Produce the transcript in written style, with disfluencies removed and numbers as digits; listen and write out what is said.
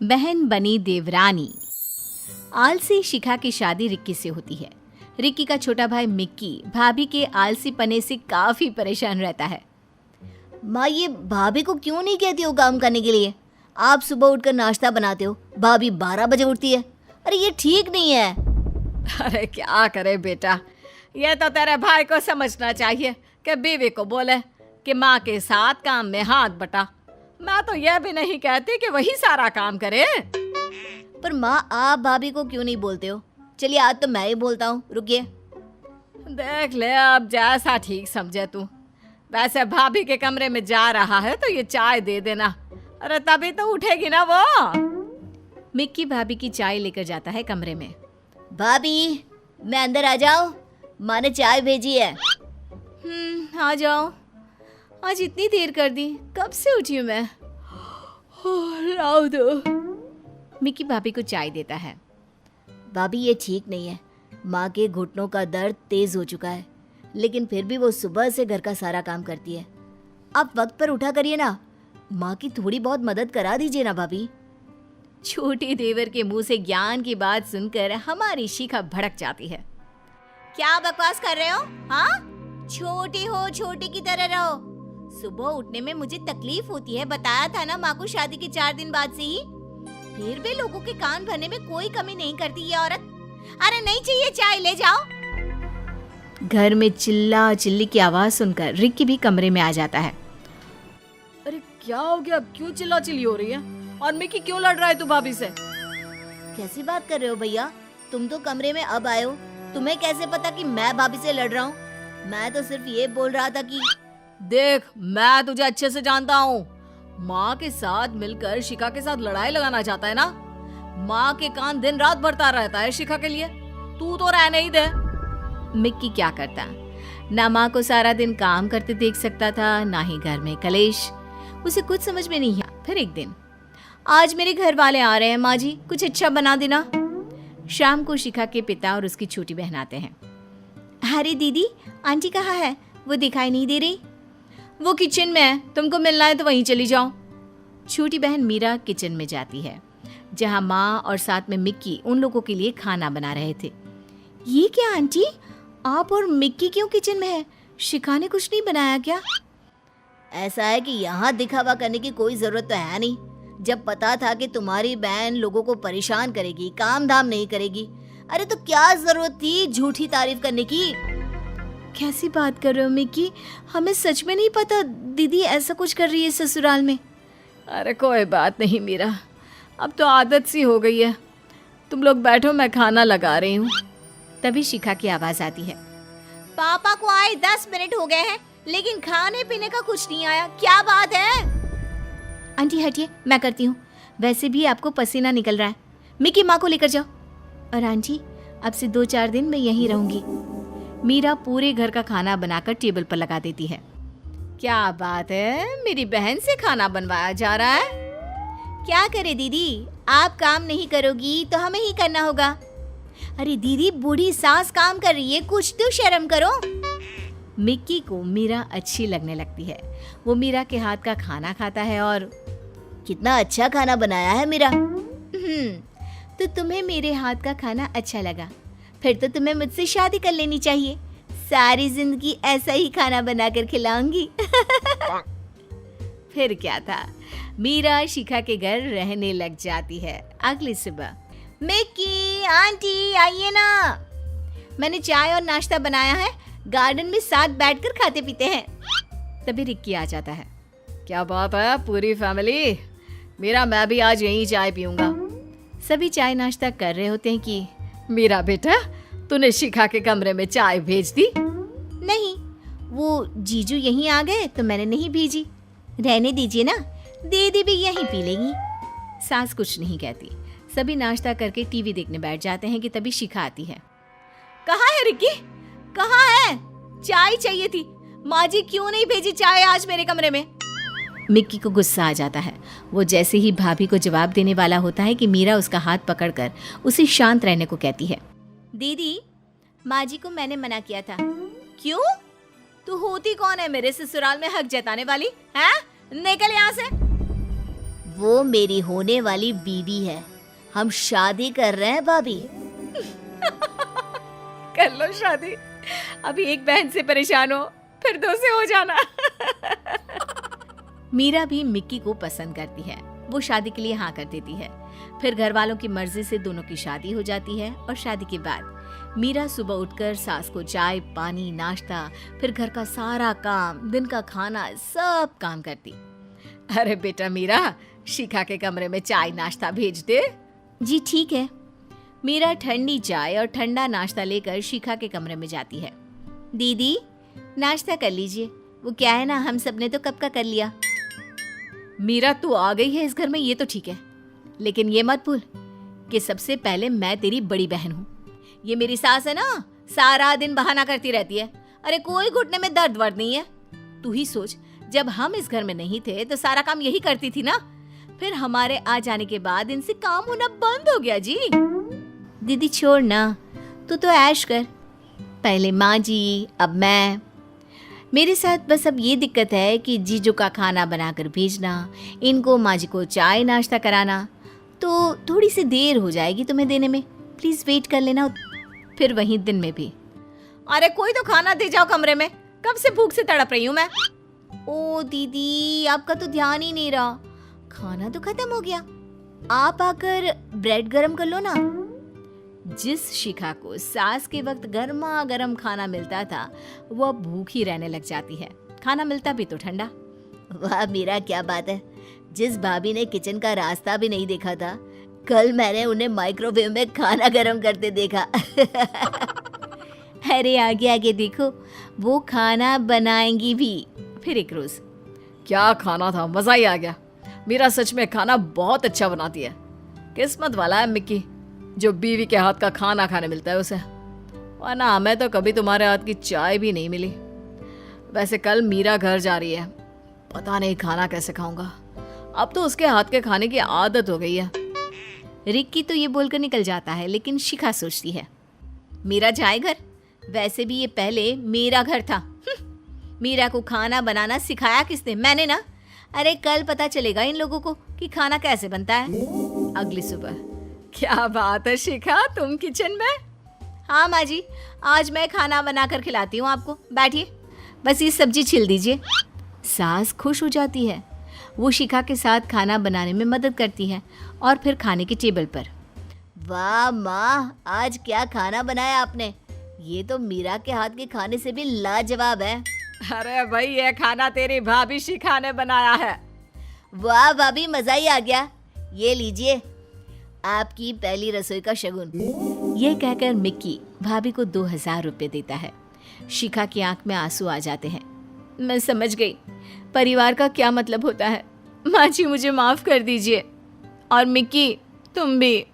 बहन बनी देवरानी। आलसी शिखा की शादी रिक्की से होती है। रिक्की का छोटा भाई मिक्की भाभी के आलसी पने से काफी परेशान रहता है। माँ, ये भाभी को क्यों नहीं कहती हो काम करने के लिए? आप सुबह उठकर नाश्ता बनाते हो, भाभी 12 बजे उठती है। अरे ये ठीक नहीं है। अरे क्या करे बेटा, ये तो तेरे भाई को समझना चाहिए कि बीवी को बोले कि माँ के साथ काम में हाथ बटा। मैं तो यह भी नहीं कहती कि वही सारा काम करे। पर माँ, आप भाभी को क्यों नहीं बोलते हो? चलिए आज तो मैं ही बोलता हूँ, रुकिए। देख ले, अब जैसा ठीक समझे तू। वैसे भाभी के कमरे में जा रहा है तो ये चाय दे देना। अरे तभी तो उठेगी ना वो। मिक्की भाभी की चाय लेकर जाता है कमरे में। भाभी, मैं अंदर आ जाऊं? माँ ने चाय भेजी है। आ जाओ। आज इतनी देर कर दी, कब से उठी हूँ मैं। लाओ दो। मिक्की भाभी को चाय देता है। भाभी, ये ठीक नहीं है। माँ के घुटनों का दर्द तेज हो चुका है, लेकिन फिर भी वो सुबह से घर का सारा काम करती है। आप वक्त पर उठा करिए ना, माँ की थोड़ी बहुत मदद करा दीजिए ना भाभी। छोटी देवर के मुंह से ज्ञान की बात सुनकर हमारी शिखा भड़क जाती है। क्या बकवास कर रहे हो? हाँ, छोटी हो छोटी की तरह रहो। सुबह उठने में मुझे तकलीफ होती है, बताया था ना माँ को शादी के 4 दिन बाद से ही। फिर भी लोगों के कान भरने में कोई कमी नहीं करती ये औरत। अरे नहीं चाहिए चाय, ले जाओ। घर में चिल्ला चिल्ली की आवाज सुनकर रिक्की भी कमरे में आ जाता है। अरे क्या हो गया, क्यों चिल्ला चिल्ली हो रही है? और मिक्की क्यों लड़ रहा है तू भाभी से? कैसी बात कर रहे हो भैया? तुम तो कमरे में अब आए हो, तुम्हें कैसे पता कि मैं भाभी से लड़ रहा हूँ? मैं तो सिर्फ ये बोल रहा था कि देख, मैं तुझे अच्छे से जानता हूँ। माँ के साथ मिलकर शिखा के साथ लड़ाई लगाना चाहता है ना। माँ के कान दिन रात भरता रहता है शिखा के लिए, तू तो रहने ही दे। मिक्की क्या करता, ना माँ को सारा दिन काम करते देख सकता था, ना ही घर में कलेश। उसे कुछ समझ में नहीं आया। फिर एक दिन, आज मेरे घर वाले आ रहे हैं माँ जी, कुछ अच्छा बना देना। शाम को शिखा के पिता और उसकी छोटी बहन आते हैं। अरे दीदी, आंटी कहाँ है? वो दिखाई नहीं दे रही। वो किचन में है, तुमको मिलना है तो वहीं चली जाओ। छोटी बहन मीरा किचन में जाती है, जहाँ माँ और साथ में मिक्की उन लोगों के लिए खाना बना रहे थे। ये क्या आंटी, आप और मिक्की क्यों किचन में है? शिखा ने कुछ नहीं बनाया क्या? ऐसा है कि यहाँ दिखावा करने की कोई जरूरत तो है नहीं। जब पता था कि तुम्हारी बहन लोगों को परेशान करेगी, काम धाम नहीं करेगी, अरे तो क्या जरूरत थी झूठी तारीफ करने की? कैसी बात कर रहे हो मिक्की? हमें सच में नहीं पता दीदी ऐसा कुछ कर रही है ससुराल में। अरे कोई बात नहीं मीरा, अब तो आदत सी हो गई है। तुम लोग बैठो, मैं खाना लगा रही हूँ। तभी शिखा की आवाज आती है। पापा को आए 10 मिनट हो गए हैं, लेकिन खाने पीने का कुछ नहीं आया, क्या बात है? आंटी हटिए, मैं करती हूँ। वैसे भी आपको पसीना निकल रहा है। मिक्की माँ को लेकर जाओ। और आंटी, अब से 2-4 दिन मैं यहीं रहूंगी। मीरा पूरे घर का खाना बनाकर टेबल पर लगा देती है। क्या बात है, मेरी बहन से खाना बनवाया जा रहा है। क्या करे दीदी, आप काम नहीं करोगी तो हमें ही करना होगा। अरे दीदी, बूढ़ी सास काम कर रही है, कुछ तो शर्म करो। मिक्की को मीरा अच्छी लगने लगती है। वो मीरा के हाथ का खाना खाता है और कितना अच्छा खाना बनाया है मीरा। तो तुम्हें मेरे हाथ का खाना अच्छा लगा, फिर तो तुम्हें मुझसे शादी कर लेनी चाहिए। सारी जिंदगी ऐसा ही खाना बनाकर खिलाऊंगी। फिर क्या था, मीरा शिखा के घर रहने लग जाती है। अगली सुबह, मिक्की आंटी आइए ना, मैंने चाय और नाश्ता बनाया है, गार्डन में साथ बैठकर खाते पीते हैं। तभी रिक्की आ जाता है। क्या बात है, पूरी फैमिली? मेरा मैं भी आज यहीं चाय पीऊंगा। सभी चाय नाश्ता कर रहे होते हैं कि मेरा बेटा, तूने शिखा के कमरे में चाय भेज दी? नहीं, वो जीजू यहीं आ गए तो मैंने नहीं भेजी। रहने दीजिए ना, दीदी भी यहीं पी लेगी। सास कुछ नहीं कहती। सभी नाश्ता करके टीवी देखने बैठ जाते हैं कि तभी शिखा आती है। कहाँ है रिक्की? कहाँ है? चाय चाहिए थी, माँ जी क्यों नहीं भेजी चाय आज मेरे कमरे में? मिक्की को गुस्सा आ जाता है। वो जैसे ही भाभी को जवाब देने वाला होता है कि मीरा उसका हाथ पकड़कर उसे शांत रहने को कहती है। दीदी, माँ जी को मैंने मना किया था। क्यों? तू होती कौन है मेरे ससुराल में हक जताने वाली? हैं? निकल यहाँ से। वो मेरी होने वाली बीवी है। हम शादी कर रहे हैं भाभी। कर लो शादी, अभी एक बहन से परेशान हो, फिर दो से हो जाना। मीरा भी मिक्की को पसंद करती है। वो शादी के लिए हाँ कर देती है। फिर घर वालों की मर्जी से दोनों की शादी हो जाती है और शादी के बाद मीरा सुबह उठकर सास को चाय पानी नाश्ता फिर घर का सारा काम दिन का खाना सब काम करती। अरे बेटा मीरा, शिखा के कमरे में चाय नाश्ता भेज दे। जी ठीक है। मीरा ठंडी चाय और ठंडा नाश्ता लेकर शिखा के कमरे में जाती है। दीदी नाश्ता कर लीजिए, वो क्या है ना, हम सब ने तो कब का कर लिया। मीरा तू आ गई है इस घर में, ये तो ठीक है, लेकिन ये मत भूल कि सबसे पहले मैं तेरी बड़ी बहन हूँ। ये मेरी सास है ना, सारा दिन बहाना करती रहती है। अरे कोई घुटने में दर्द वर्द नहीं है। तू ही सोच, जब हम इस घर में नहीं थे तो सारा काम यही करती थी ना। फिर हमारे आ जाने के बाद इनसे काम होना बंद हो गया जी। दीदी छोड़ ना, तू तो ऐश कर। पहले माँ जी, अब मैं। मेरे साथ बस अब ये दिक्कत है कि जीजू का खाना बनाकर भेजना, इनको माँ जी को चाय नाश्ता कराना, तो थोड़ी सी देर हो जाएगी तुम्हें देने में। प्लीज वेट कर लेना। फिर वहीं दिन में भी। अरे कोई तो खाना दे जाओ कमरे में, कब से भूख से तड़प रही हूँ मैं। ओ दीदी, आपका तो ध्यान ही नहीं रहा, खाना तो खत्म हो गया। आप आकर ब्रेड गरम कर लो ना। जिस शिखा को सास के वक्त गर्मा गर्म खाना मिलता था, वह भूखी रहने लग जाती है। खाना मिलता भी तो ठंडा। वाह मीरा, क्या बात है। जिस भाभी ने किचन का रास्ता भी नहीं देखा था, कल मैंने उन्हें माइक्रोवेव में खाना गरम करते देखा। अरे आगे आगे देखो, वो खाना बनाएंगी भी। फिर एक रोज क्या खाना था, मजा ही आ गया। मीरा सच में खाना बहुत अच्छा बनाती है। किस्मत वाला है मिक्की, जो बीवी के हाथ का खाना खाने मिलता है उसे, वरना हमें तो कभी तुम्हारे हाथ की चाय भी नहीं मिली। वैसे कल मीरा घर जा रही है, पता नहीं खाना कैसे खाऊंगा। अब तो उसके हाथ के खाने की आदत हो गई है। रिक्की तो ये बोलकर निकल जाता है, लेकिन शिखा सोचती है मीरा जाए घर। वैसे भी ये पहले मेरा घर था। मीरा को खाना बनाना सिखाया किसने? मैंने ना। अरे कल पता चलेगा इन लोगों को कि खाना कैसे बनता है। अगली सुबह। क्या बात है शिखा, तुम किचन में? हाँ माँ जी, आज मैं खाना बनाकर खिलाती हूँ आपको। बैठिए, बस ये सब्जी छिल दीजिए। सास खुश हो जाती है। वो शिखा के साथ खाना बनाने में मदद करती है और फिर खाने की टेबल पर। वाह माँ, आज क्या खाना बनाया आपने। ये तो मीरा के हाथ के खाने से भी लाजवाब है। अरे भाई, ये खाना तेरी भाभी शिखा ने बनाया है। वाह भाभी, मजा ही आ गया। ये लीजिए आपकी पहली रसोई का शगुन। ये कहकर मिक्की भाभी को 2000 रुपये देता है। शिखा की आंख में आंसू आ जाते हैं। मैं समझ गई परिवार का क्या मतलब होता है। माँ जी मुझे माफ कर दीजिए, और मिक्की तुम भी।